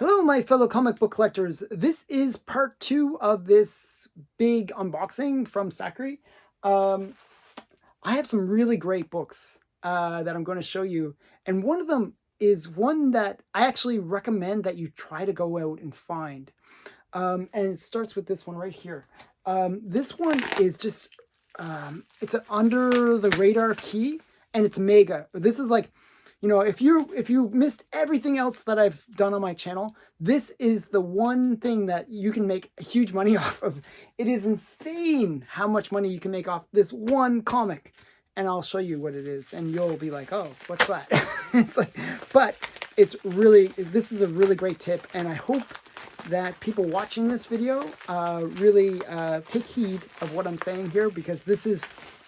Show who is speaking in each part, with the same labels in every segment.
Speaker 1: Hello, my fellow comic book collectors. This is part 2 of this big unboxing from Stackry. I have some really great books that I'm going to show you. And one of them is one that I actually recommend that you try to go out and find. And it starts with this one right here. This one is just, it's an under the radar key, and it's mega. This is like, you know, if you missed everything else that I've done on my channel, this is the one thing that you can make huge money off of. It is insane how much money you can make off this one comic. And I'll show you what it is, and you'll be like, oh, what's that? It's like, but it's really, this is a really great tip, and I hope that people watching this video really take heed of what I'm saying here, because this is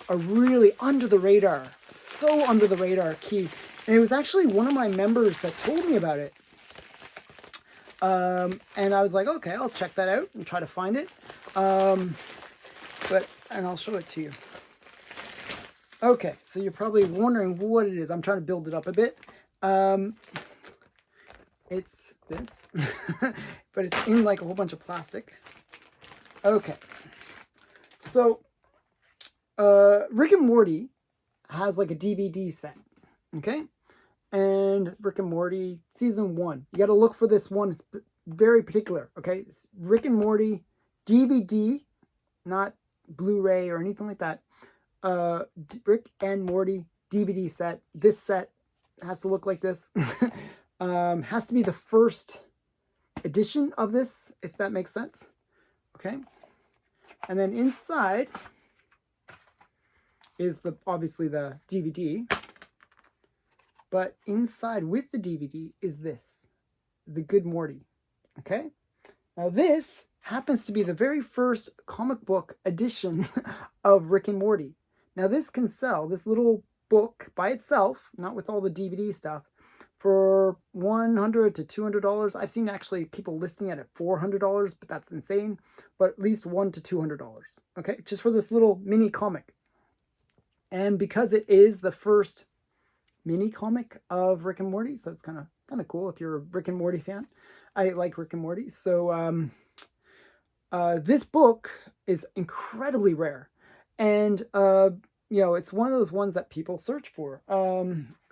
Speaker 1: a really under the radar, so under the radar key. And it was actually one of my members that told me about it. And I was like, okay, I'll check that out and try to find it. And I'll show it to you. Okay, so you're probably wondering what it is. I'm trying to build it up a bit. It's this, but it's in like a whole bunch of plastic. Okay, so Rick and Morty has like a DVD set. Okay, and Rick and Morty season 1. You got to look for this one. It's very particular. Okay, it's Rick and Morty DVD, not Blu-ray or anything like that. Rick and Morty DVD set. This set has to look like this. Has to be the first edition of this, if that makes sense. Okay, and then inside is obviously the DVD. But inside with the DVD is this, The Good Morty, okay? Now this happens to be the very first comic book edition of Rick and Morty. Now this can sell, this little book by itself, not with all the DVD stuff, for $100 to $200. I've seen actually people listing it at $400, but that's insane. But at least $100 to $200, okay? Just for this little mini comic. And because it is the first mini comic of Rick and Morty, so it's kind of cool if you're a Rick and Morty fan. I like Rick and Morty. So this book is incredibly rare, and you know, it's one of those ones that people search for,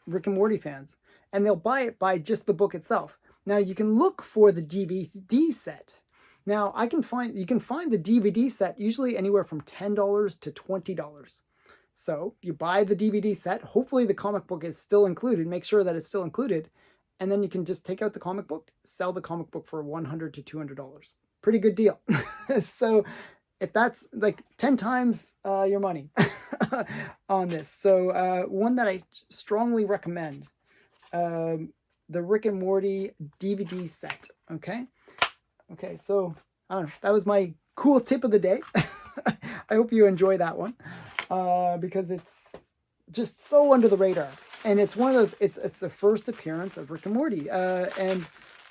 Speaker 1: Rick and Morty fans, and they'll buy it by just the book itself. Now you can look for the DVD set. Now you can find the DVD set usually anywhere from $10 to $20. So you buy the DVD set, hopefully the comic book is still included, make sure that it's still included, and then you can just take out the comic book, sell the comic book for $100 to $200. Pretty good deal. So if that's like 10 times your money on this. So one that I strongly recommend, the Rick and Morty DVD set, okay? Okay, so I don't know, that was my cool tip of the day. I hope you enjoy that one. Because it's just so under the radar, and it's one of those. It's the first appearance of Rick and Morty, and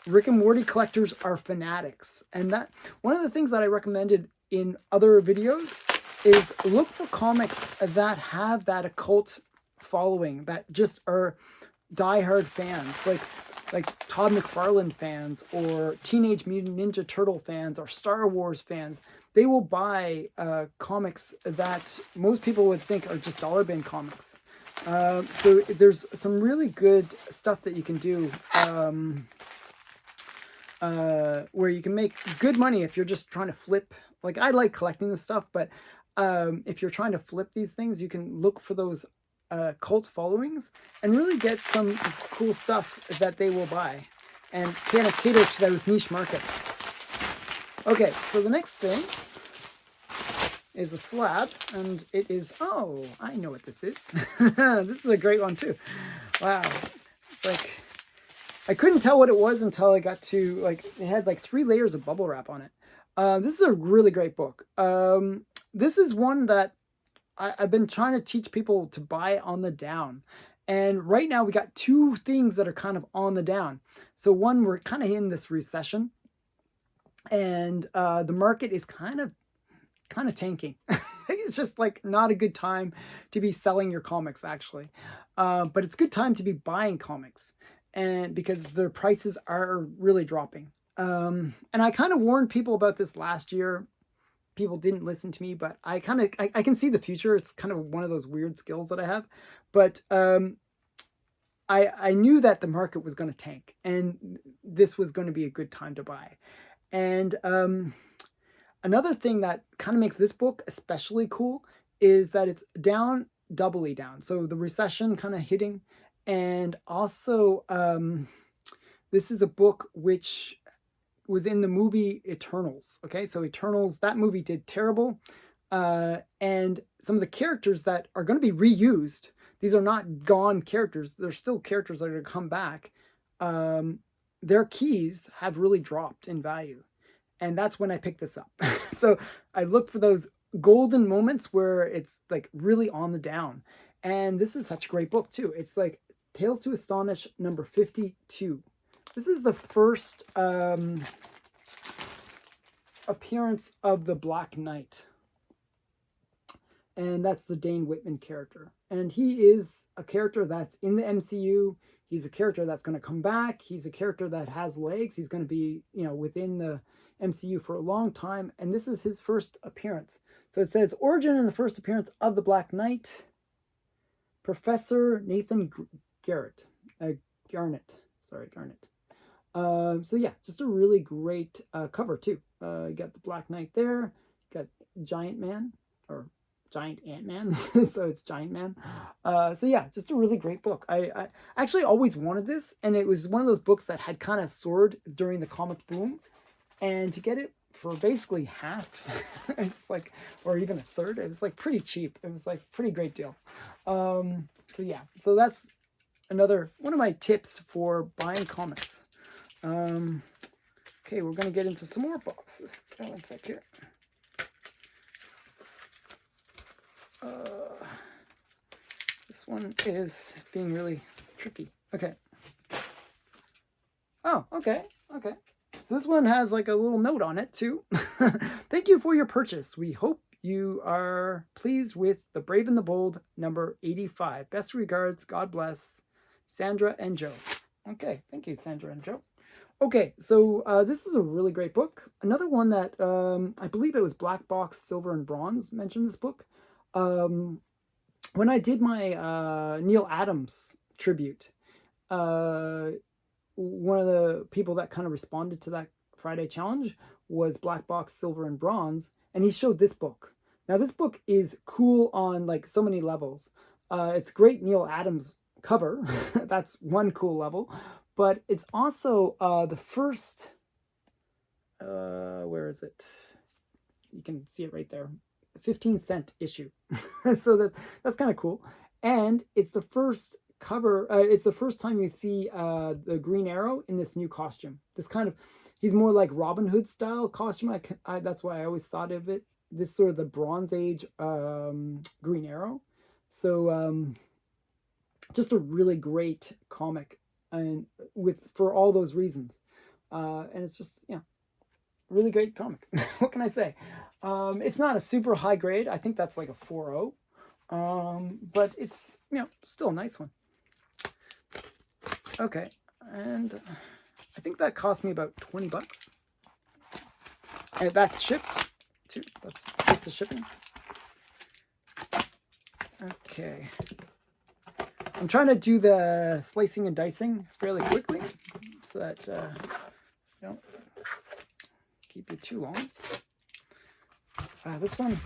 Speaker 1: Rick and Morty collectors are fanatics. And that one of the things that I recommended in other videos is look for comics that have that occult following, that just are diehard fans, like Todd McFarlane fans, or Teenage Mutant Ninja Turtle fans, or Star Wars fans. They will buy comics that most people would think are just dollar bin comics. So there's some really good stuff that you can do where you can make good money if you're just trying to flip. Like, I like collecting this stuff, but if you're trying to flip these things, you can look for those cult followings and really get some cool stuff that they will buy and kind of cater to those niche markets. Okay, so the next thing is a slab, and it is, oh, I know what this is. This is a great one too. Wow. It's like, I couldn't tell what it was until I got to, like, it had like 3 layers of bubble wrap on it. This is a really great book. This is one that I've been trying to teach people to buy on the down. And right now we got 2 things that are kind of on the down. So one, we're kind of in this recession, and the market is kind of tanking. It's just like not a good time to be selling your comics, actually, but it's a good time to be buying comics. and because their prices are really dropping. And I kind of warned people about this last year. People didn't listen to me, but I can see the future. It's kind of one of those weird skills that I have. But I knew that the market was going to tank, and this was going to be a good time to buy. And another thing that kind of makes this book especially cool is that it's down, doubly down. So the recession kind of hitting, and also this is a book which was in the movie Eternals. Okay, so Eternals, that movie did terrible. And some of the characters that are going to be reused, these are not gone characters. They're still characters that are going to come back. Their keys have really dropped in value. And that's when I picked this up. So I look for those golden moments where it's like really on the down. And this is such a great book too. It's like Tales to Astonish number 52. This is the first appearance of the Black Knight. And that's the Dane Whitman character. And he is a character that's in the MCU. He's a character that's going to come back. He's a character that has legs. He's going to be, within the MCU for a long time. And this is his first appearance. So it says, origin and the first appearance of the Black Knight, Professor Nathan Garnett. So yeah, just a really great cover too. You got the Black Knight there. You got Giant Man, or Giant Ant-Man. So it's Giant Man. So yeah, just a really great book. I actually always wanted this, and it was one of those books that had kind of soared during the comic boom. And to get it for basically half, it's like, or even a third, it was like pretty cheap. It was like pretty great deal. So yeah, so that's another one of my tips for buying comics. Okay, we're going to get into some more boxes. Oh, one sec here. This one is being really tricky. Okay. Oh, okay. Okay. So this one has like a little note on it too. Thank you for your purchase. We hope you are pleased with The Brave and the Bold, number 85. Best regards. God bless. Sandra and Joe. Okay. Thank you, Sandra and Joe. Okay, so this is a really great book. Another one that I believe it was Black Box, Silver, and Bronze mentioned this book. When I did my Neil Adams tribute, one of the people that kind of responded to that Friday challenge was Black Box, Silver, and Bronze, and he showed this book. Now, this book is cool on like so many levels. It's great Neil Adams cover. That's one cool level. But it's also the first, where is it? You can see it right there. The 15-cent issue. So that's kind of cool. And it's the first cover, it's the first time you see the Green Arrow in this new costume. This kind of, he's more like Robin Hood style costume. That's why I always thought of it. This sort of the Bronze Age Green Arrow. So just a really great comic. And for all those reasons, and it's just really great comic. What can I say? It's not a super high grade. I think that's like a 4.0, but it's still a nice one. Okay, and I think that cost me about $20, and that's shipped too. That's the shipping. Okay. I'm trying to do the slicing and dicing fairly quickly so that I don't keep you too long. This one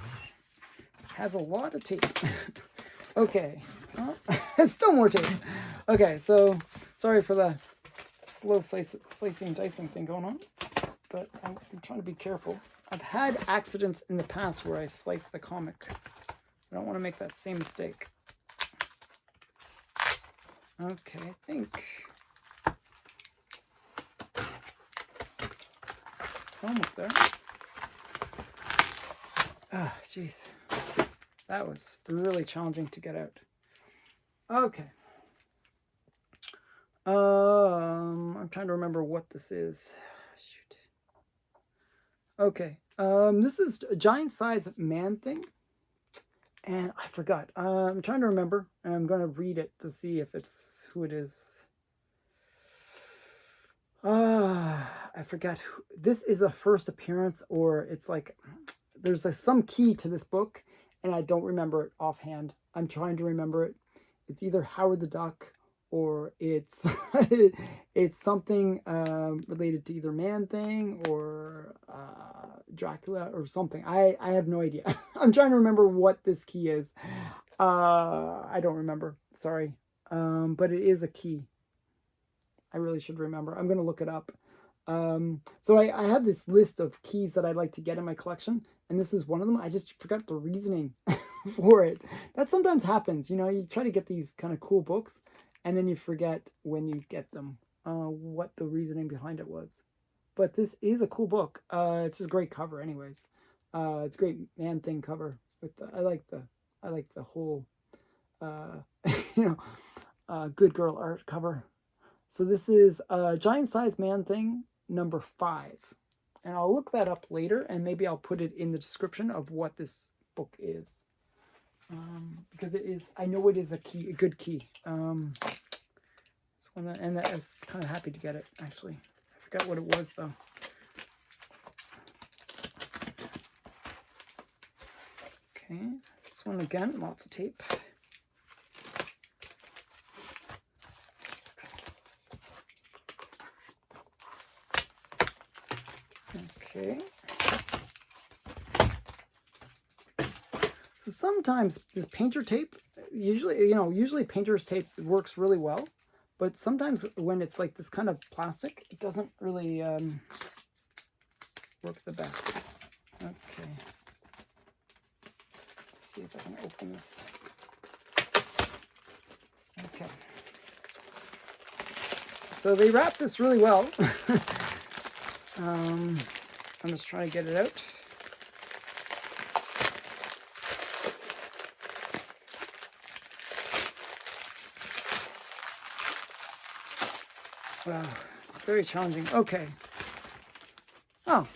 Speaker 1: has a lot of tape. Okay. Still more tape. Okay, so sorry for the slow slicing and dicing thing going on, but I'm trying to be careful. I've had accidents in the past where I slice the comic. I don't want to make that same mistake. Okay, I think almost there. Ah, jeez. That was really challenging to get out. Okay. I'm trying to remember what this is. Shoot. Okay. This is a giant size man thing. And I forgot. I'm trying to remember, and I'm going to read it to see if it's who it is. I forget. This is a first appearance, or it's like there's some key to this book, and I don't remember it offhand. I'm trying to remember it. It's either Howard the Duck, or it's it's something related to either Man-Thing or Dracula or something. I have no idea. I'm trying to remember what this key is. I don't remember. Sorry. But it is a key. I really should remember. I'm going to look it up. So I have this list of keys that I'd like to get in my collection, and this is one of them. I just forgot the reasoning for it. That sometimes happens. You know, you try to get these kind of cool books, and then you forget when you get them what the reasoning behind it was. But this is a cool book. It's just a great cover, anyways. It's a great Man-Thing cover. With I like the whole you know good girl art cover. So this is Giant Size Man-Thing number 5. And I'll look that up later, and maybe I'll put it in the description of what this book is. Because it is, I know it is a good key. It's one that, and I was kind of happy to get it, actually. I forgot what it was, though. Okay, this one again, lots of tape. Okay. So sometimes this painter tape, usually painter's tape works really well, but sometimes when it's like this kind of plastic, it doesn't really work the best. Okay. Let's see if I can open this. Okay. So they wrap this really well. I'm just trying to get it out. Wow, very challenging. Okay. Oh,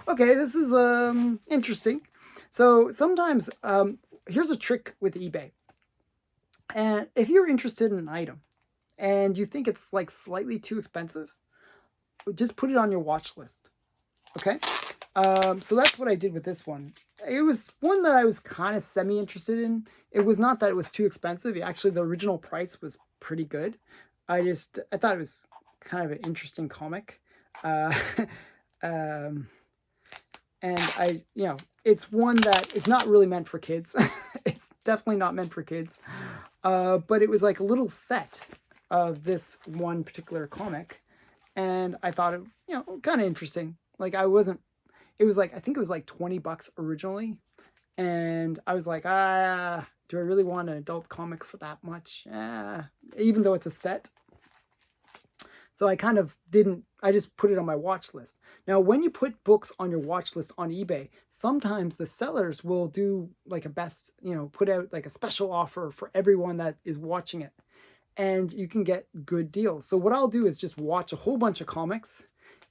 Speaker 1: okay. This is interesting. So sometimes here's a trick with eBay. And if you're interested in an item and you think it's like slightly too expensive, just put it on your watch list. Okay. So that's what I did with this one. It was one that I was kind of semi-interested in. It was not that it was too expensive. Actually, the original price was pretty good. I thought it was kind of an interesting comic. And it's one that is not really meant for kids. It's definitely not meant for kids. But it was like a little set of this one particular comic. And I thought it, kind of interesting. Like it was like, I think it was like $20 originally. And I was like, do I really want an adult comic for that much? Even though it's a set. So I kind of I just put it on my watch list. Now, when you put books on your watch list on eBay, sometimes the sellers will do like a best, put out like a special offer for everyone that is watching it. And you can get good deals. So what I'll do is just watch a whole bunch of comics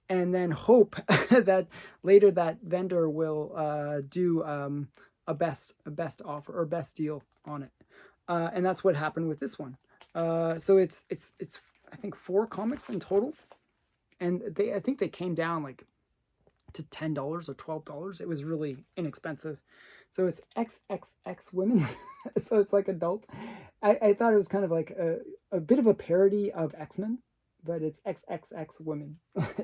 Speaker 1: and then hope that later that vendor will do a best offer or best deal on it. And that's what happened with this one. So it's I think 4 comics in total. And I think they came down like to $10 or $12. It was really inexpensive. So it's XXX women. So it's like adult. I thought it was kind of like a bit of a parody of X-Men, but it's XXX women.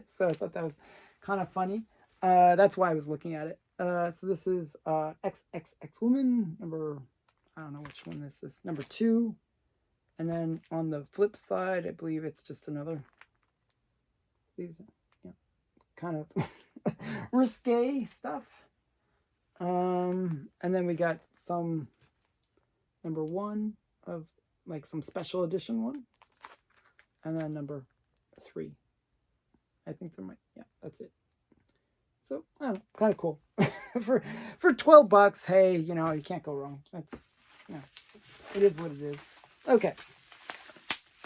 Speaker 1: So I thought that was kind of funny. That's why I was looking at it. So this is XXX woman number, I don't know which one this is, number 2. And then on the flip side, I believe it's just another, these, kind of risque stuff. And then we got some number 1 of like some special edition one. And then number 3. I think there might, that's it. So, I don't know, kind of cool. for $12, hey, you can't go wrong. That's, it is what it is. Okay.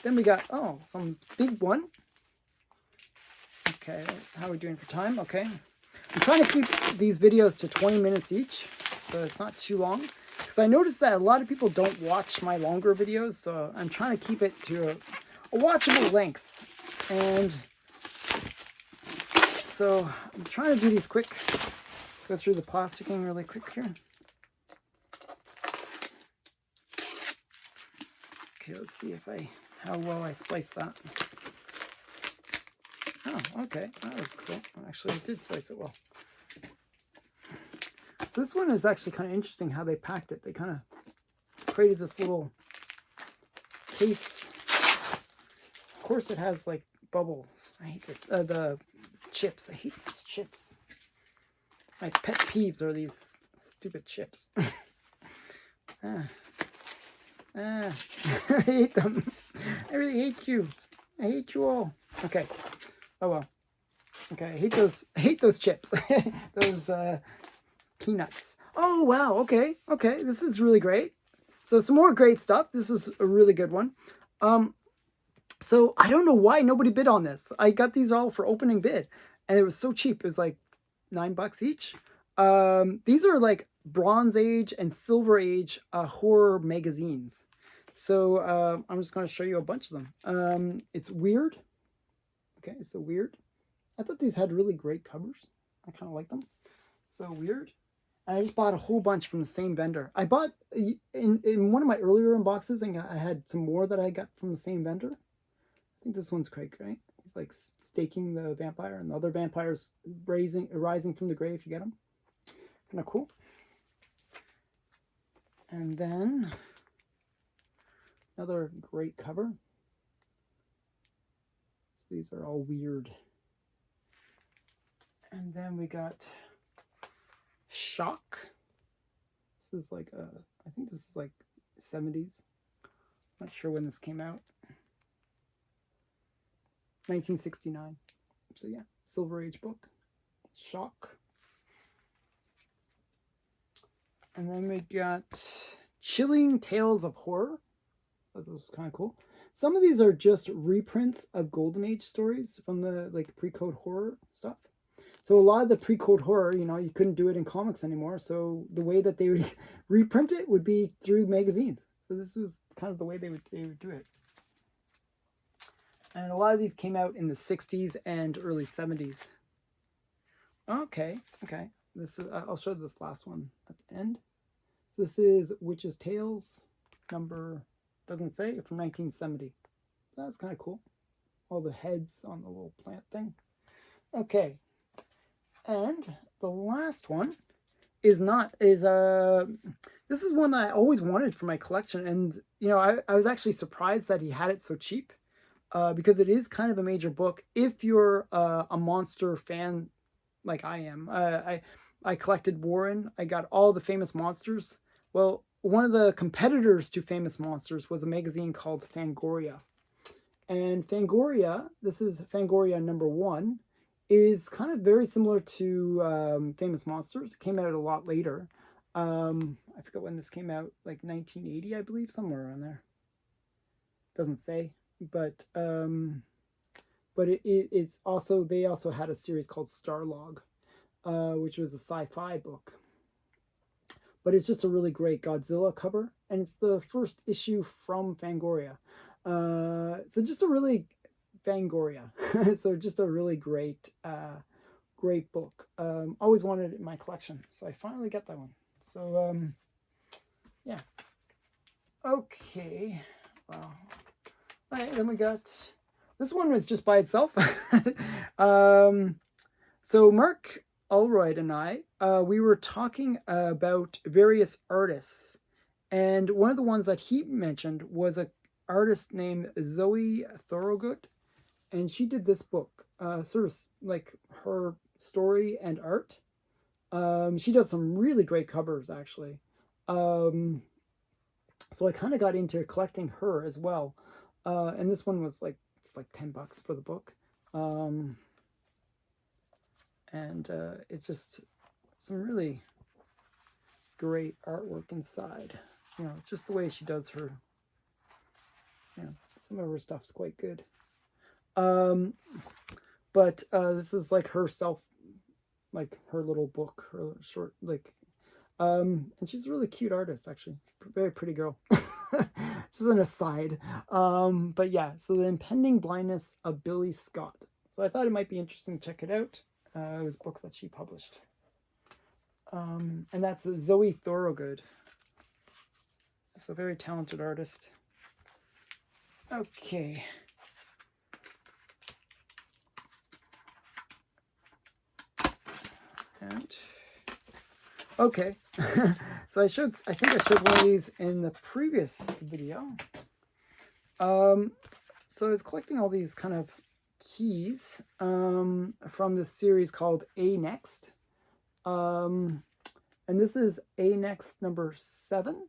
Speaker 1: Then we got, some big one. Okay, how are we doing for time? Okay. I'm trying to keep these videos to 20 minutes each, so it's not too long. Because I noticed that a lot of people don't watch my longer videos, so I'm trying to keep it to a watchable length. And so I'm trying to do these quick. Go through the plasticking really quick here. Okay, let's see how well I slice that. Oh, okay, that was cool. Actually, I did slice it well. So this one is actually kind of interesting how they packed it. They kind of created this little case. Of course, it has like bubbles. I hate this. The chips. I hate these chips. My pet peeves are these stupid chips. I hate them. I really hate you. I hate you all. Okay. Oh well. Okay. I hate those chips. Those peanuts. Oh wow. Okay. Okay. This is really great. So some more great stuff. This is a really good one. So I don't know why nobody bid on this. I got these all for opening bid, and it was so cheap. It was like $9 each. These are like Bronze Age and Silver Age horror magazines. So I'm just going to show you a bunch of them. It's weird. Okay, so weird. I thought these had really great covers. I kind of like them. So weird. And I just bought a whole bunch from the same vendor. I bought in one of my earlier unboxes, and I had some more that I got from the same vendor. I think this one's quite great. He's like staking the vampire, and the other vampires rising from the grave. You get them. Kind of cool. And then another great cover. These are all weird. And then we got Shock. This is like I think this is like 70s. Not sure when this came out. 1969. So yeah, Silver Age book. Shock. And then we got Chilling Tales of Horror. This was kind of cool. Some of these are just reprints of Golden Age stories from the like pre-code horror stuff. So a lot of the pre-code horror, you know, you couldn't do it in comics anymore. So the way that they would reprint it would be through magazines. So this was kind of the way they would do it. And a lot of these came out in the 60s and early 70s. Okay. This is I'll show this last one at the end. So this is Witch's Tales, number, doesn't say, from 1970. That's kind of cool. All the heads on the little plant thing. Okay. And the last one is this is one that I always wanted for my collection, and you know I was actually surprised that he had it so cheap, because it is kind of a major book if you're a monster fan like I am. I collected Warren. I got all the famous monsters. Well, one of the competitors to Famous Monsters was a magazine called Fangoria, and Fangoria, this is Fangoria number 1. Is kind of very similar to Famous Monsters. It came out a lot later. I forget when this came out, like 1980, I believe, somewhere around there. Doesn't say, but it's also, they also had a series called Starlog, which was a sci-fi book. But it's just a really great Godzilla cover, and it's the first issue from Fangoria. So just a really Fangoria. So just a really great book. Always wanted it in my collection, so I finally got that one. So yeah. Okay. Well, then we got this one was just by itself. So Mark Ulroyd and I, we were talking about various artists, and one of the ones that he mentioned was a artist named Zoe Thorogood. And she did this book, sort of like her story and art. She does some really great covers, actually. So I kind of got into collecting her as well. And this one was like, it's like $10 for the book. And it's just some really great artwork inside. You know, just the way she does her, you know, some of her stuff's quite good. But this is like herself, like her little book, her short, like, and she's a really cute artist, actually. Very pretty girl. Just an aside. But yeah, so The Impending Blindness of Billy Scott. So I thought it might be interesting to check it out. It was a book that she published. And that's Zoe Thorogood. So a very talented artist. Okay. And okay. So I think I showed one of these in the previous video. So I was collecting all these kind of keys from this series called A Next. And this is A Next number 7.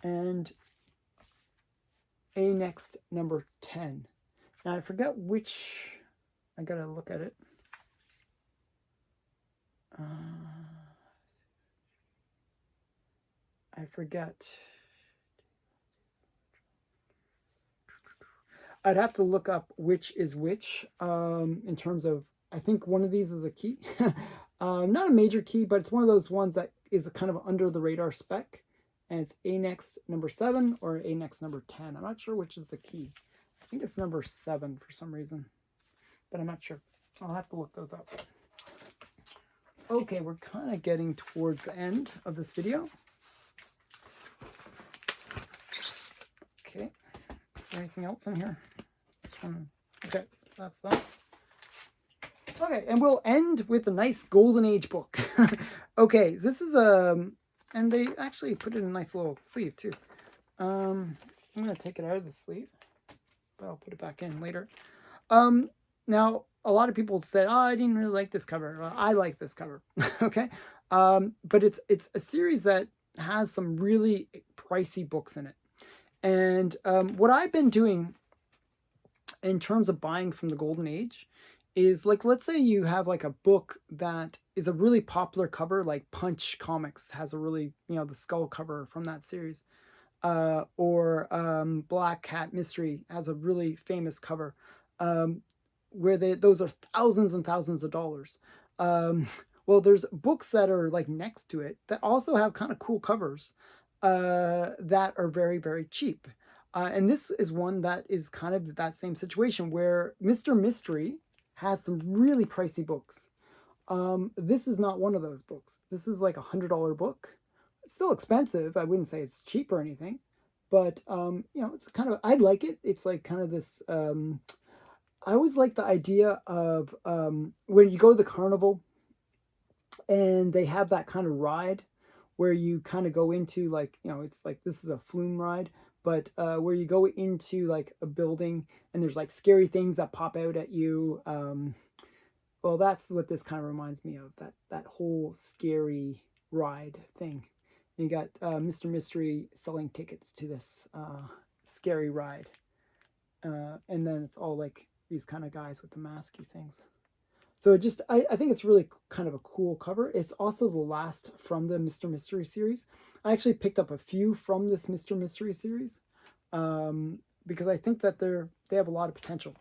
Speaker 1: And A Next number 10. Now I forget which, I gotta look at it. I forget. I'd have to look up which is which in terms of, I think one of these is a key. Not a major key, but it's one of those ones that is a kind of under the radar spec. And it's A Next number 7 or A Next number 10. I'm not sure which is the key. I think it's number 7 for some reason, but I'm not sure. I'll have to look those up. Okay, we're kind of getting towards the end of this video. Okay, is there anything else in here? Okay, that's that. Okay, and we'll end with a nice Golden Age book. Okay, this is and they actually put it in a nice little sleeve too. I'm gonna take it out of the sleeve, but I'll put it back in later. Now a lot of people said, "Oh, I didn't really like this cover." Well, I like this cover. Okay, but it's a series that has some really pricey books in it, and what I've been doing in terms of buying from the Golden Age is, like, let's say you have like a book that is a really popular cover, like Punch Comics has a really, the skull cover from that series, or Black Cat Mystery has a really famous cover, where those are thousands and thousands of dollars. Well, there's books that are like next to it that also have kind of cool covers that are very, very cheap. And this is one that is kind of that same situation where Mr. Mystery has some really pricey books. This is not one of those books. This is like $100 book. It's still expensive. I wouldn't say it's cheap or anything, but it's kind of, I like it. It's like kind of this, I always like the idea of when you go to the carnival and they have that kind of ride where you kind of go into, like, it's like, this is a flume ride, but where you go into like a building and there's like scary things that pop out at you. Well, that's what this kind of reminds me of, that whole scary ride thing. And you got Mr. Mystery selling tickets to this scary ride. And then it's all like these kind of guys with the masky things. So it just, I think it's really kind of a cool cover. It's also the last from the Mr. Mystery series. I actually picked up a few from this Mr. Mystery series because I think that they have a lot of potential.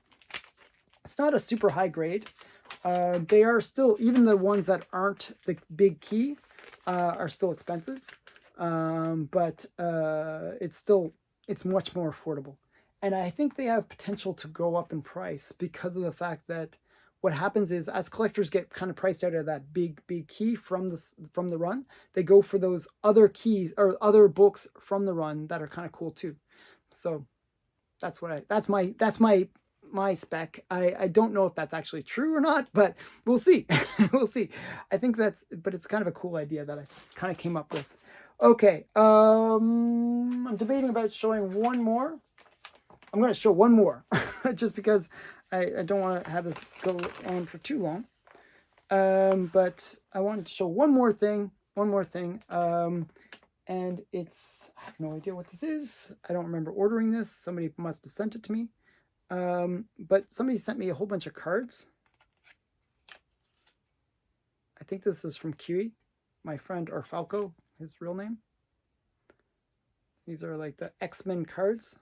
Speaker 1: It's not a super high grade. They are still, even the ones that aren't the big key are still expensive, but it's much more affordable. And I think they have potential to go up in price because of the fact that what happens is, as collectors get kind of priced out of that big key from the run, they go for those other keys or other books from the run that are kind of cool too. So that's my spec. I don't know if that's actually true or not, but we'll see. We'll see. I think but it's kind of a cool idea that I kind of came up with. Okay, I'm debating about showing one more. I'm going to show one more just because I don't want to have this go on for too long. But I wanted to show one more thing. And it's, I have no idea what this is. I don't remember ordering this. Somebody must have sent it to me. But somebody sent me a whole bunch of cards. I think this is from Kiwi, my friend Orfalco, his real name. These are like the X-Men cards.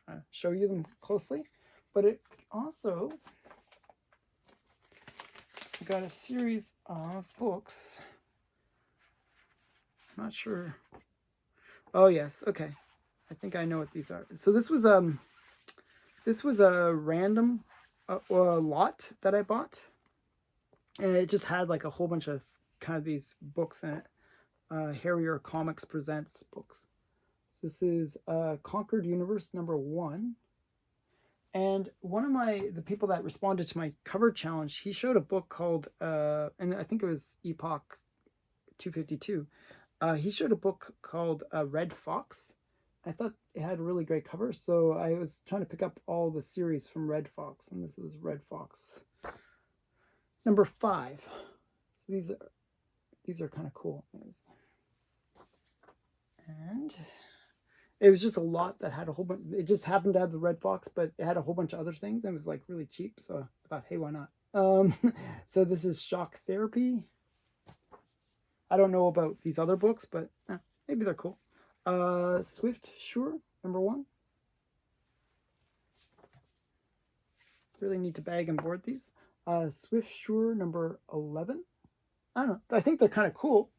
Speaker 1: Try to show you them closely, but it also got a series of books. I'm not sure. Oh yes, okay. I think I know what these are. So this was a random lot that I bought. And it just had like a whole bunch of kind of these books in it. Harrier Comics Presents books. So this is Conquered Universe #1. And one of the people that responded to my cover challenge, he showed a book called, and I think it was Epoch 252. He showed a book called Red Fox. I thought it had a really great cover, so I was trying to pick up all the series from Red Fox, and this is Red Fox #5. So these are kind of cool. And it was just a lot that had a whole bunch. It just happened to have the Red Fox, but it had a whole bunch of other things, and it was like really cheap. So I thought, hey, why not? So this is Shock Therapy. I don't know about these other books, but maybe they're cool. Swift Sure #1. Really need to bag and board these. Swift Sure #11. I don't know. I think they're kind of cool.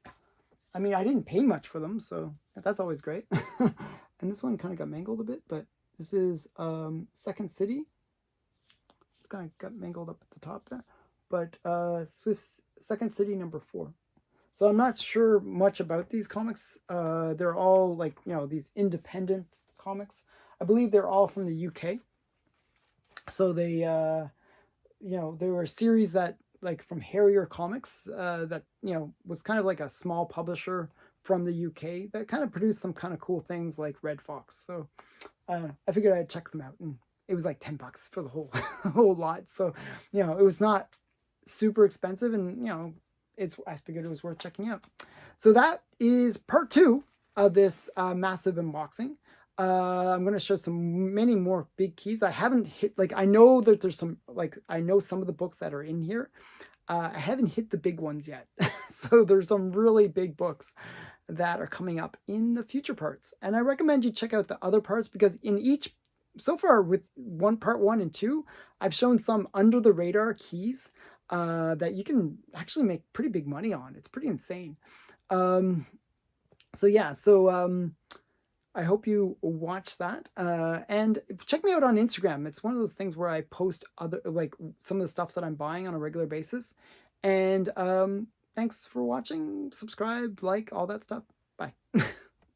Speaker 1: I mean, I didn't pay much for them, so that's always great. And this one kind of got mangled a bit, but this is Second City. Just kind of got mangled up at the top there. But Swift's Second City #4. So I'm not sure much about these comics. They're all like, these independent comics. I believe they're all from the UK. So they, they were a series that, like, from Harrier Comics that, was kind of like a small publisher from the UK that kind of produced some kind of cool things like Red Fox. So I figured I'd check them out, and it was like $10 for the whole whole lot. So, it was not super expensive, and, I figured it was worth checking out. So that is part 2 of this massive unboxing. I'm going to show many more big keys. I haven't hit, I know that there's some, I know some of the books that are in here. I haven't hit the big ones yet. So there's some really big books that are coming up in the future parts. And I recommend you check out the other parts, because in each, so far with part 1 and 2, I've shown some under the radar keys that you can actually make pretty big money on. It's pretty insane. So yeah, I hope you watch that. And check me out on Instagram. It's one of those things where I post some of the stuff that I'm buying on a regular basis. And thanks for watching. Subscribe, like, all that stuff. Bye.